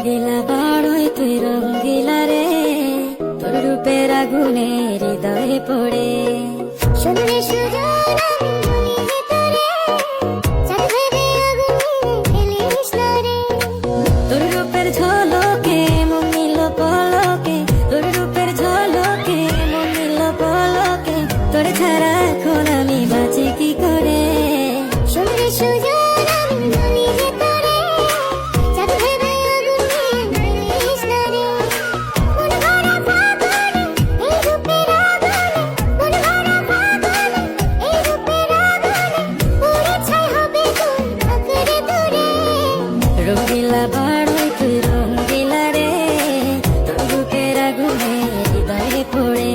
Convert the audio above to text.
রঙ্গিলা বাড়ই তুই রঙ্গিলা রে, তোর রূপের আগুনে হৃদয়ে পড়ে। শুনলে সুজন আমি বলি যে তোরে, চাঁদ ভেবে আগুনে ফেলিস না রে। তোর রূপের ঝলকে মন নিল পলকে, তোর রূপের ঝলকে মন নিল পলকে, তোর ছাড়া এখন আমি বাঁচি কি করে। শুনলে সুজন আমি বলি যে তোরে, চাঁদ ভেবে আগুনে ফেলিস না রে। মন ভরা ফাগুনে এই রূপের আগুনে, মন ভরা ফাগুনে এই রূপের আগুনে, পুড়ে ছাই হবে তুই আঁকড়ে ধরে। রঙ্গিলা বাড়ই তুই রঙ্গিলা রে, তোর রূপের আগুনে হৃদয়ে পড়ে।